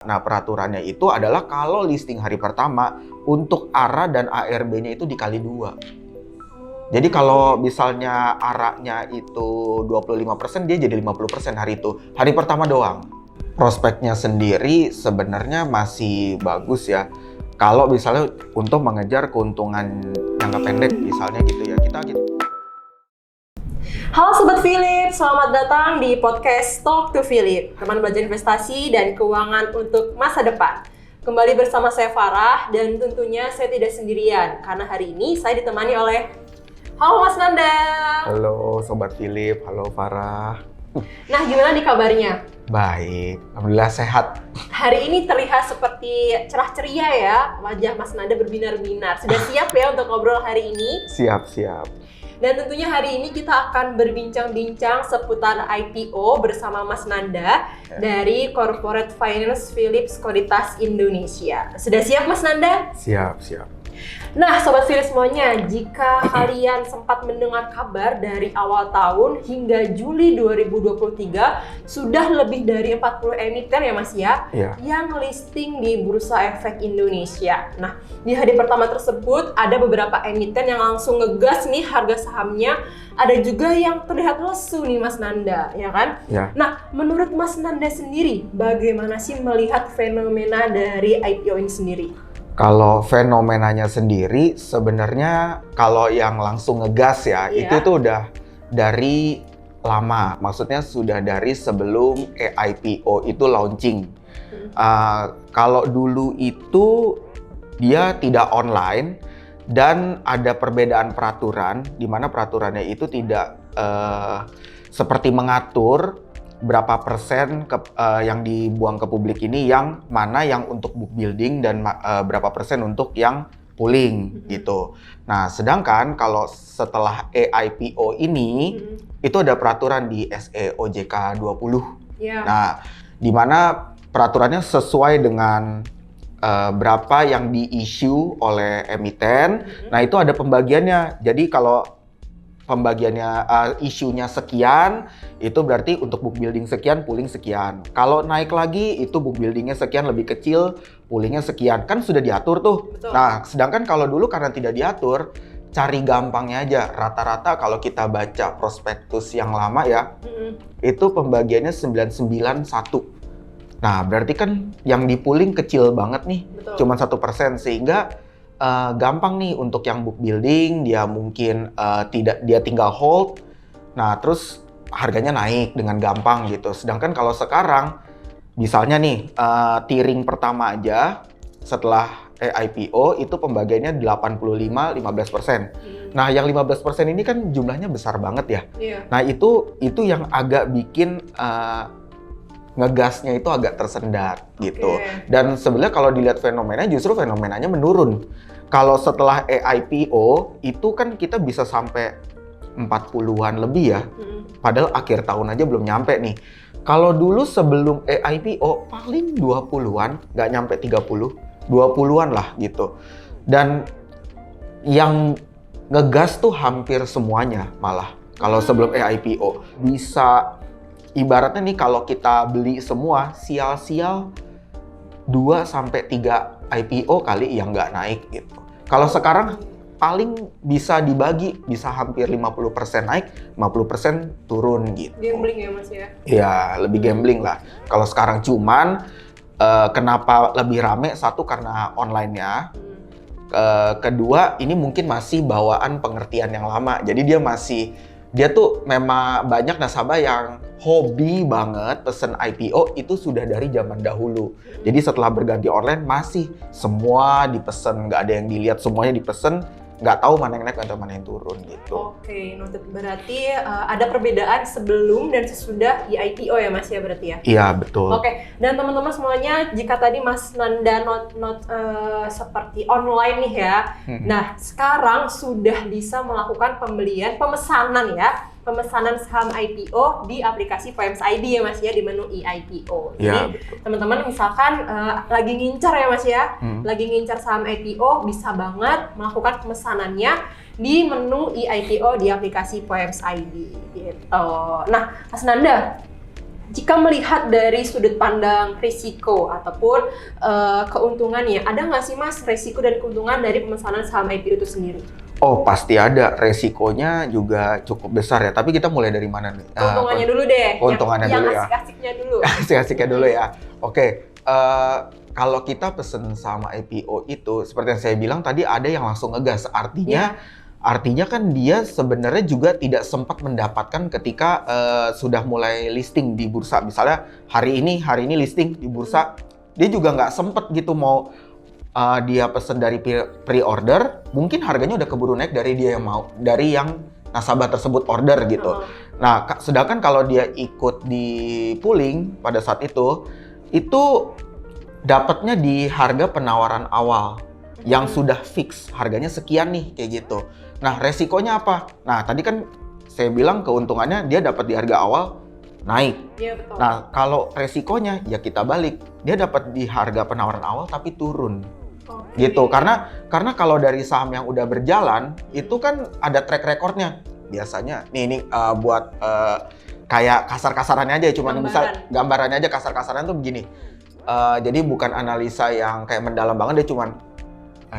Nah, peraturannya itu adalah kalau listing hari pertama, untuk ARA dan ARB-nya itu dikali 2. Jadi kalau misalnya ARA-nya itu 25%, dia jadi 50% hari itu. Hari pertama doang. Prospeknya sendiri sebenarnya masih bagus ya. Kalau misalnya untuk mengejar keuntungan jangka pendek misalnya gitu ya. Halo Sobat Philip, selamat datang di podcast Talk to Philip, teman belajar investasi dan keuangan untuk masa depan. Kembali bersama saya Farah dan tentunya saya tidak sendirian karena hari ini saya ditemani oleh Halo Mas Nanda. Halo Sobat Philip, halo Farah. Nah, gimana nih kabarnya? Baik, alhamdulillah sehat. Hari ini terlihat seperti cerah ceria ya, wajah Mas Nanda berbinar-binar. Sudah siap ya untuk ngobrol hari ini? Siap. Dan tentunya hari ini kita akan berbincang-bincang seputar IPO bersama Mas Nanda dari Corporate Finance Philip Sekuritas Indonesia. Sudah siap Mas Nanda? Siap. Nah Sobat Philip semuanya, jika kalian sempat mendengar kabar dari awal tahun hingga Juli 2023 sudah lebih dari 40 emiten ya Mas ya, yang listing di Bursa Efek Indonesia. Nah di hari pertama tersebut ada beberapa emiten yang langsung ngegas nih harga sahamnya, ada juga yang terlihat lesu nih Mas Nanda, ya kan? Ya. Nah menurut Mas Nanda sendiri, bagaimana sih melihat fenomena dari IPO ini sendiri? Kalau fenomenanya sendiri sebenarnya kalau yang langsung ngegas ya, itu tuh udah dari lama. Maksudnya sudah dari sebelum IPO itu launching. Kalau dulu itu dia tidak online dan ada perbedaan peraturan, di mana peraturannya itu tidak seperti mengatur berapa persen yang dibuang ke publik ini, yang mana yang untuk book building dan berapa persen untuk yang pooling gitu. Nah, sedangkan kalau setelah EIPO ini itu ada peraturan di SE OJK 20. Nah, di mana peraturannya sesuai dengan berapa yang di-issue oleh emiten. Nah, itu ada pembagiannya. Jadi kalau pembagiannya isunya sekian, itu berarti untuk book building sekian, pooling sekian. Kalau naik lagi, itu book buildingnya sekian lebih kecil, poolingnya sekian. Kan sudah diatur tuh. Betul. Nah, sedangkan kalau dulu karena tidak diatur, cari gampangnya aja. Rata-rata kalau kita baca prospektus yang lama ya, itu pembagiannya 991. Nah, berarti kan yang di pooling kecil banget nih. Betul. Cuma 1%, sehingga gampang nih untuk yang book building, dia mungkin dia tinggal hold, nah terus harganya naik dengan gampang gitu. Sedangkan kalau sekarang, misalnya nih tiering pertama aja setelah IPO itu pembagiannya 85-15%. Nah yang 15% ini kan jumlahnya besar banget ya. Nah itu yang agak bikin ngegasnya itu agak tersendat gitu. Dan sebenarnya kalau dilihat fenomenanya, justru fenomenanya menurun. Kalau setelah IPO itu kan kita bisa sampai 40-an lebih ya. Padahal akhir tahun aja belum nyampe nih. Kalau dulu sebelum IPO paling 20-an, nggak nyampe 30, 20-an lah gitu. Dan yang ngegas tuh hampir semuanya malah. Kalau sebelum IPO bisa, ibaratnya nih kalau kita beli semua, sial-sial 2-3 IPO kali yang nggak naik gitu. Kalau sekarang paling bisa dibagi, bisa hampir 50% naik, 50% turun gitu. Gambling ya Mas ya? Iya, lebih gambling lah. Kalau sekarang cuman, kenapa lebih rame? Satu karena online-nya. Kedua, ini mungkin masih bawaan pengertian yang lama. Jadi dia tuh memang banyak nasabah yang hobi banget pesen IPO itu sudah dari zaman dahulu. Jadi setelah berganti online masih semua dipesen, nggak ada yang dilihat, semuanya dipesen, nggak tahu mana yang naik atau mana yang turun gitu. Oke, noted. Berarti ada perbedaan sebelum dan sesudah IPO ya Mas ya berarti ya? Iya, betul. Oke, dan teman-teman semuanya, jika tadi Mas Nanda seperti online nih ya, nah sekarang sudah bisa melakukan pemesanan saham IPO di aplikasi POEMS ID ya Mas ya, di menu IPO. Jadi teman-teman misalkan lagi ngincar ya Mas ya, lagi ngincar saham IPO, bisa banget melakukan pemesanannya di menu IPO di aplikasi POEMS ID gitu. Nah Mas Nanda, jika melihat dari sudut pandang risiko ataupun keuntungannya, ada nggak sih Mas risiko dan keuntungan dari pemesanan saham IPO itu sendiri? Oh, pasti ada. Resikonya juga cukup besar ya. Tapi kita mulai dari mana nih? Keuntungannya dulu deh. Keuntungannya dulu ya. Yang asik-asiknya dulu. Asik-asiknya dulu ya. Oke. Kalau kita pesen sama IPO itu, seperti yang saya bilang tadi, ada yang langsung ngegas. Artinya kan dia sebenarnya juga tidak sempat mendapatkan ketika sudah mulai listing di bursa. Misalnya hari ini listing di bursa, dia juga nggak sempet gitu mau dia pesen dari pre-order, mungkin harganya udah keburu naik dari yang nasabah tersebut order gitu. Nah, sedangkan kalau dia ikut di pooling pada saat itu dapatnya di harga penawaran awal yang sudah fix harganya sekian nih kayak gitu. Nah, resikonya apa? Nah, tadi kan saya bilang keuntungannya dia dapat di harga awal naik. Iya, betul. Nah, kalau resikonya ya kita balik. Dia dapat di harga penawaran awal tapi turun. Gitu. Karena kalau dari saham yang udah berjalan itu kan ada track recordnya. Biasanya ini buat kayak kasar-kasarannya aja, cuman misal gambarannya aja kasar-kasaran tuh begini. Jadi bukan analisa yang kayak mendalam banget, dia cuman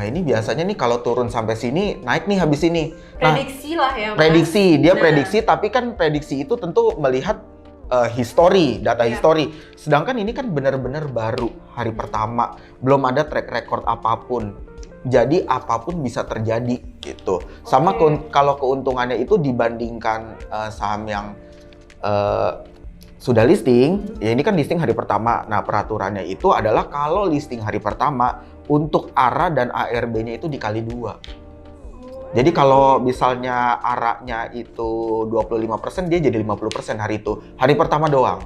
ini biasanya nih kalau turun sampai sini naik nih habis ini. Prediksi lah ya. Prediksi, dia prediksi, tapi kan prediksi itu tentu melihat data histori. Sedangkan ini kan benar-benar baru hari pertama, belum ada track record apapun. Jadi apapun bisa terjadi gitu. Sama kalau keuntungannya itu dibandingkan saham yang sudah listing, ya ini kan listing hari pertama. Nah, peraturannya itu adalah kalau listing hari pertama untuk ARA dan ARB-nya itu dikali 2. Jadi kalau misalnya ARA-nya itu 25%, dia jadi 50% hari itu. Hari pertama doang.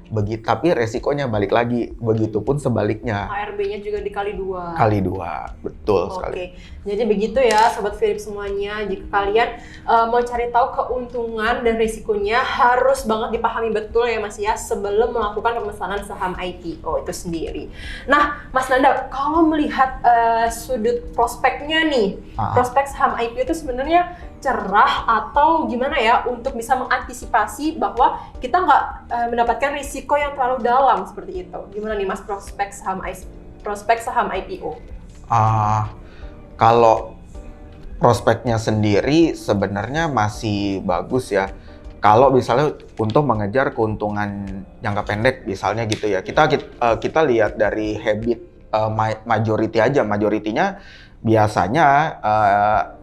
Tapi resikonya balik lagi. Begitupun sebaliknya. ARB-nya juga dikali 2. Kali 2, betul sekali. Oke, jadi begitu ya Sobat Philip semuanya. Jika kalian mau cari tahu keuntungan dan risikonya, harus banget dipahami betul ya Mas ya sebelum melakukan pemesanan saham IPO itu sendiri. Nah, Mas Nanda, kalau melihat sudut prospeknya nih, prospek saham IPO itu sebenarnya cerah atau gimana ya untuk bisa mengantisipasi bahwa kita nggak mendapatkan risiko yang terlalu dalam seperti itu. Gimana nih Mas prospek saham IPO? Kalau prospeknya sendiri sebenarnya masih bagus ya. Kalau misalnya untuk mengejar keuntungan jangka pendek misalnya gitu ya. Kita lihat dari habit majority aja. Majoritinya biasanya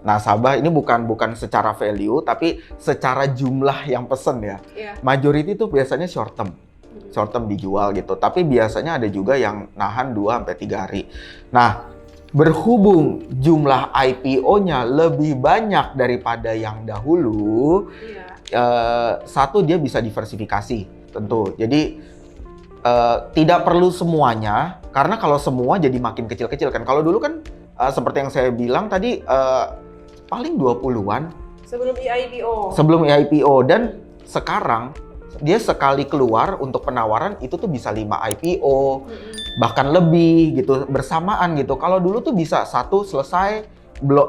nasabah ini bukan secara value tapi secara jumlah yang pesen ya. Majority itu biasanya short term dijual gitu. Tapi biasanya ada juga yang nahan 2-3 hari. Nah, berhubung jumlah IPO-nya lebih banyak daripada yang dahulu, satu dia bisa diversifikasi tentu. Jadi tidak perlu semuanya, karena kalau semua jadi makin kecil-kecil kan. Kalau dulu kan seperti yang saya bilang tadi, paling 20-an. Sebelum IPO. Dan sekarang, dia sekali keluar untuk penawaran, itu tuh bisa 5 IPO. Bahkan lebih gitu, bersamaan gitu. Kalau dulu tuh bisa satu selesai,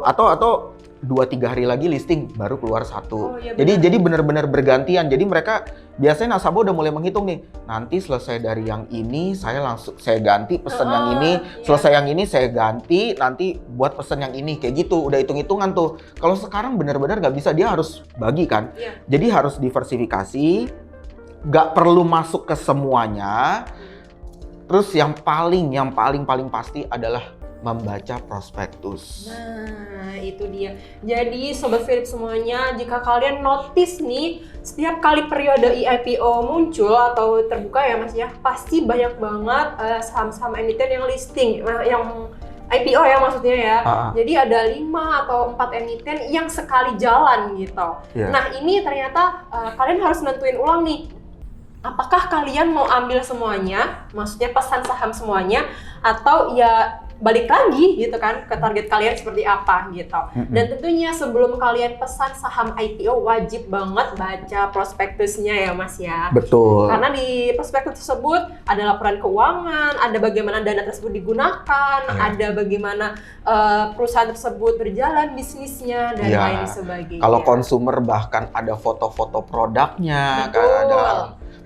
atau 2-3 hari lagi listing, baru keluar satu. Jadi benar-benar bergantian. Jadi mereka, biasanya nasabah udah mulai menghitung nih, nanti selesai dari yang ini, saya ganti pesen yang ini, selesai yang ini saya ganti, nanti buat pesen yang ini, kayak gitu, udah hitung-hitungan tuh. Kalau sekarang benar-benar nggak bisa, dia harus bagi kan. Jadi harus diversifikasi, nggak perlu masuk ke semuanya. Terus yang paling pasti adalah membaca prospektus. Nah, itu dia. Jadi Sobat Philip semuanya, jika kalian notice nih, setiap kali periode IPO muncul atau terbuka ya Mas ya, pasti banyak banget saham-saham emiten yang listing, yang IPO ya maksudnya ya. Jadi ada 5 atau 4 emiten yang sekali jalan gitu. Nah, ini ternyata kalian harus nentuin ulang nih. Apakah kalian mau ambil semuanya, maksudnya pesan saham semuanya, atau ya balik lagi gitu kan ke target kalian seperti apa gitu. Dan tentunya sebelum kalian pesan saham IPO wajib banget baca prospektusnya ya Mas ya. Betul. Karena di prospektus tersebut ada laporan keuangan, ada bagaimana dana tersebut digunakan, ada bagaimana perusahaan tersebut berjalan bisnisnya dan lain sebagainya. Kalau konsumer bahkan ada foto-foto produknya, kan ada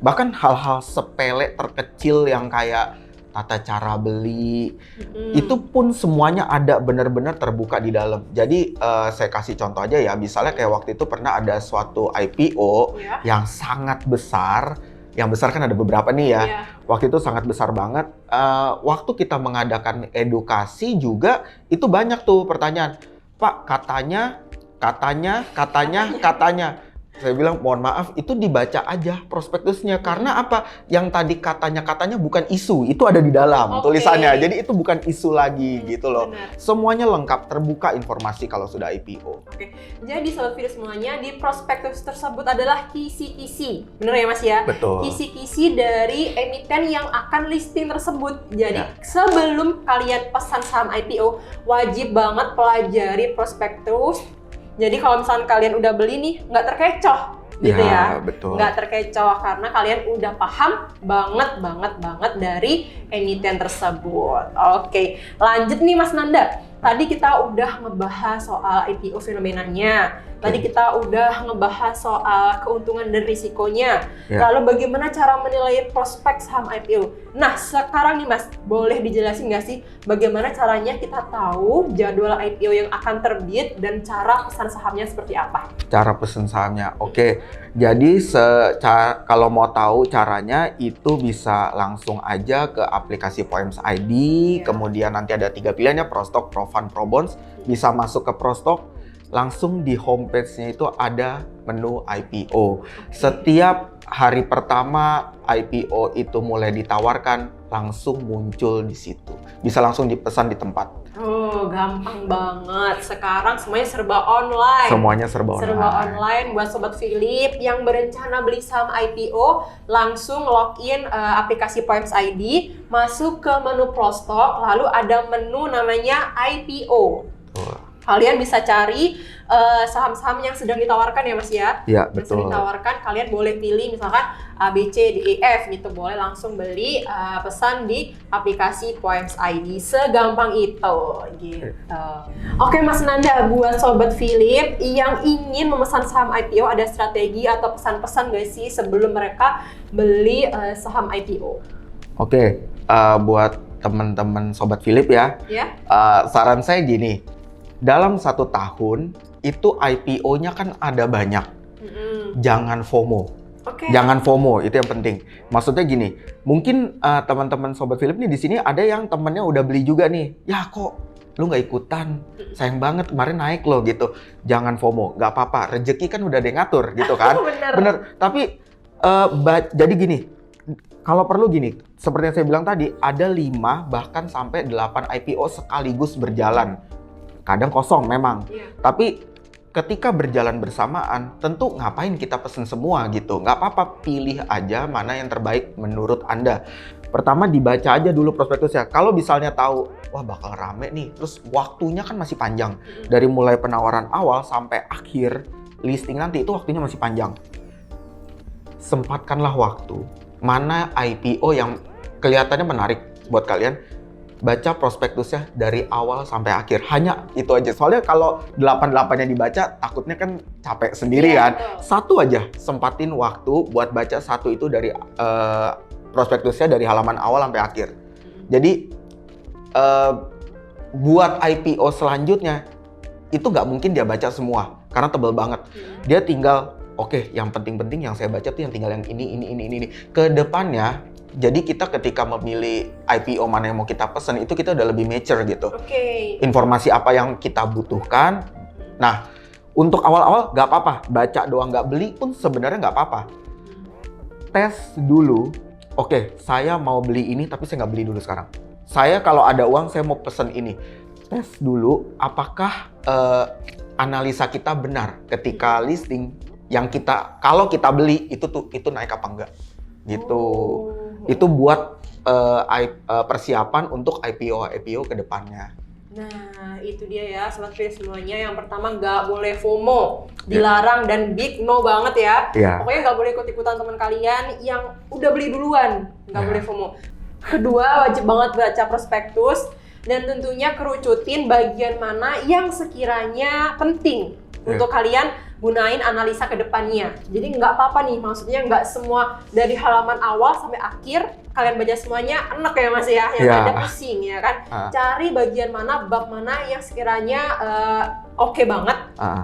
Bahkan hal-hal sepele terkecil yang kayak tata cara beli, itu pun semuanya ada benar-benar terbuka di dalam. Jadi saya kasih contoh aja ya, misalnya kayak waktu itu pernah ada suatu IPO yang sangat besar. Yang besar kan ada beberapa nih ya. Waktu itu sangat besar banget. Waktu kita mengadakan edukasi juga, itu banyak tuh pertanyaan. Pak, katanya. Saya bilang, mohon maaf, itu dibaca aja prospektusnya. Karena apa? Yang tadi katanya bukan isu, itu ada di dalam tulisannya. Jadi itu bukan isu lagi gitu loh. Benar. Semuanya lengkap, terbuka informasi kalau sudah IPO. Jadi Sobat Philips semuanya, di prospektus tersebut adalah kisi-kisi. Bener ya Mas ya? Betul. Kisi-kisi dari emiten yang akan listing tersebut. Jadi sebelum kalian pesan saham IPO, wajib banget pelajari prospektus. Jadi kalau misalnya kalian udah beli nih, nggak terkecoh gitu ya. Betul. Nggak terkecoh karena kalian udah paham banget dari emiten tersebut. Oke, lanjut nih Mas Nanda. Tadi kita udah ngebahas soal IPO fenomenanya. Tadi kita udah ngebahas soal keuntungan dan risikonya. Lalu bagaimana cara menilai prospek saham IPO? Nah, sekarang nih Mas, boleh dijelasin nggak sih bagaimana caranya kita tahu jadwal IPO yang akan terbit dan cara pesan sahamnya seperti apa? Cara pesan sahamnya, oke. Jadi kalau mau tahu caranya itu bisa langsung aja ke aplikasi Poems ID. Kemudian nanti ada 3 pilihannya, Prostok, Profund, Probonds. Bisa masuk ke Prostok. Langsung di homepage-nya itu ada menu IPO. Setiap hari pertama IPO itu mulai ditawarkan, langsung muncul di situ. Bisa langsung dipesan di tempat. Oh, gampang banget. Sekarang semuanya serba online. Semuanya serba online. Serba online buat Sobat Philip yang berencana beli saham IPO, langsung login aplikasi Poems ID, masuk ke menu Prostok, lalu ada menu namanya IPO. Kalian bisa cari saham-saham yang sedang ditawarkan ya Mas ya? Iya, yang betul. sedang ditawarkan, kalian boleh pilih misalkan A, B, C, D, E, F gitu. Boleh langsung beli, pesan di aplikasi Poems ID. Segampang itu gitu. Oke Mas Nanda, buat Sobat Philip yang ingin memesan saham IPO, ada strategi atau pesan-pesan nggak sih sebelum mereka beli saham IPO? Oke, buat teman-teman Sobat Philip ya, saran saya gini. Dalam 1 tahun, itu IPO-nya kan ada banyak. Jangan FOMO. Jangan FOMO, itu yang penting. Maksudnya gini, mungkin teman-teman Sobat Philip nih di sini ada yang temennya udah beli juga nih. Ya kok lu nggak ikutan? Sayang banget, kemarin naik loh gitu. Jangan FOMO, nggak apa-apa. Rezeki kan udah ada yang ngatur gitu kan. Bener. Tapi jadi gini, kalau perlu gini, seperti yang saya bilang tadi, ada 5 bahkan sampai 8 IPO sekaligus berjalan. Kadang kosong memang, tapi ketika berjalan bersamaan, tentu ngapain kita pesen semua gitu. Nggak apa-apa, pilih aja mana yang terbaik menurut Anda. Pertama dibaca aja dulu prospektusnya. Kalau misalnya tahu, wah bakal rame nih, terus waktunya kan masih panjang. Dari mulai penawaran awal sampai akhir listing nanti itu waktunya masih panjang. Sempatkanlah waktu, mana IPO yang kelihatannya menarik buat kalian. Baca prospektusnya dari awal sampai akhir. Hanya itu aja. Soalnya kalau 8-8-nya dibaca, takutnya kan capek sendiri kan. Satu aja, sempatin waktu buat baca satu itu dari prospektusnya dari halaman awal sampai akhir. Jadi, buat IPO selanjutnya, itu nggak mungkin dia baca semua. Karena tebel banget. Dia tinggal, oke, yang penting-penting yang saya baca tuh yang tinggal yang ini. Ke depannya, jadi kita ketika memilih IPO mana yang mau kita pesen, itu kita udah lebih mature gitu. Informasi apa yang kita butuhkan. Nah, untuk awal-awal nggak apa-apa. Baca doang, nggak beli pun sebenarnya nggak apa-apa. Tes dulu, oke, saya mau beli ini tapi saya nggak beli dulu sekarang. Saya kalau ada uang, saya mau pesen ini. Tes dulu, apakah analisa kita benar ketika listing yang kalau kita beli, itu naik apa enggak. Gitu. Itu buat persiapan untuk IPO ke depannya. Nah, itu dia ya Sobat Philip semuanya. Yang pertama, nggak boleh FOMO, dilarang dan big no banget ya. Pokoknya nggak boleh ikut-ikutan teman kalian yang udah beli duluan, nggak boleh FOMO. Kedua, wajib banget baca prospektus dan tentunya kerucutin bagian mana yang sekiranya penting untuk kalian gunain analisa ke depannya. Jadi nggak apa-apa nih, maksudnya nggak semua dari halaman awal sampai akhir kalian baca semuanya enak ya Mas ya, yang ada pusing ya kan. Cari bagian mana, bab mana yang sekiranya oke banget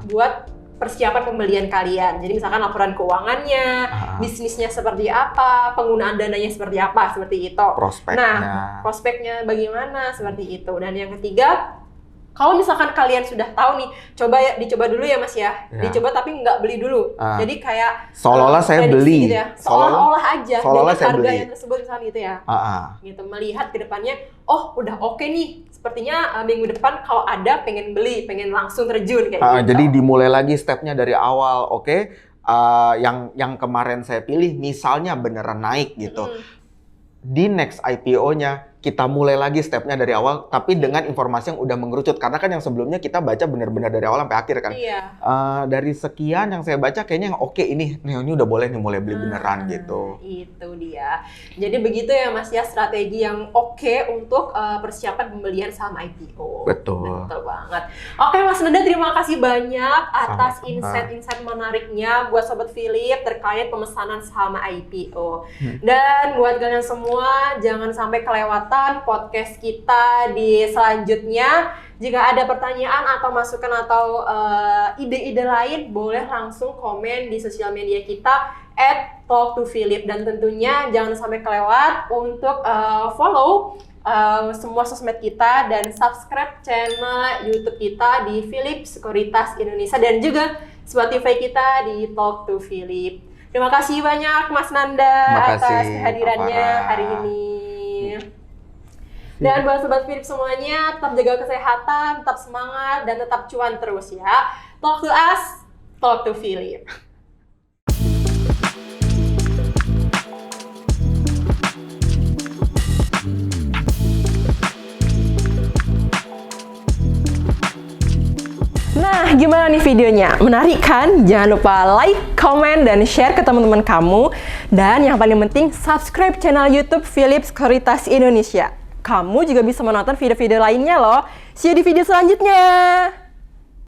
buat persiapan pembelian kalian. Jadi misalkan laporan keuangannya, bisnisnya seperti apa, penggunaan dananya seperti apa, seperti itu. Prospeknya. Nah, prospeknya bagaimana, seperti itu. Dan yang ketiga, kalau misalkan kalian sudah tahu nih, dicoba dulu ya Mas ya. Dicoba tapi nggak beli dulu. Jadi kayak seolah-olah saya beli gitu ya. Seolah-olah aja seolah-olah dengan saya harga beli. yang tersebut misalnya gitu ya. Gitu, melihat ke depannya, oh udah oke nih. Sepertinya minggu depan kalau ada pengen beli, pengen langsung terjun kayak gitu. Jadi dimulai lagi stepnya dari awal. Yang kemarin saya pilih misalnya beneran naik gitu. Di next IPO-nya kita mulai lagi stepnya dari awal, tapi dengan informasi yang udah mengerucut. Karena kan yang sebelumnya kita baca benar-benar dari awal sampai akhir kan. Dari sekian yang saya baca kayaknya yang oke ini udah boleh nih mulai beli beneran gitu. Itu dia. Jadi begitu ya Mas ya, strategi yang oke untuk persiapan pembelian saham IPO. Betul banget. Oke Mas Nanda, terima kasih banyak atas insight-insight menariknya buat Sobat Philip terkait pemesanan saham IPO. Dan buat kalian semua, jangan sampai kelewatan podcast kita di selanjutnya. Jika ada pertanyaan atau masukan atau ide-ide lain, boleh langsung komen di sosial media kita @talk2philip. Dan tentunya jangan sampai kelewat untuk follow semua sosmed kita dan subscribe channel YouTube kita di Philip Sekuritas Indonesia dan juga Spotify kita di Talk2Philip. Terima kasih banyak Mas Nanda atas kehadirannya hari ini. Dan buat Sobat Philip semuanya, tetap jaga kesehatan, tetap semangat, dan tetap cuan terus ya. Talk to us, talk to Philip. Nah, gimana nih videonya? Menarik kan? Jangan lupa like, comment, dan share ke teman-teman kamu. Dan yang paling penting, subscribe channel YouTube Philip Sekuritas Indonesia. Kamu juga bisa menonton video-video lainnya loh. See you di video selanjutnya.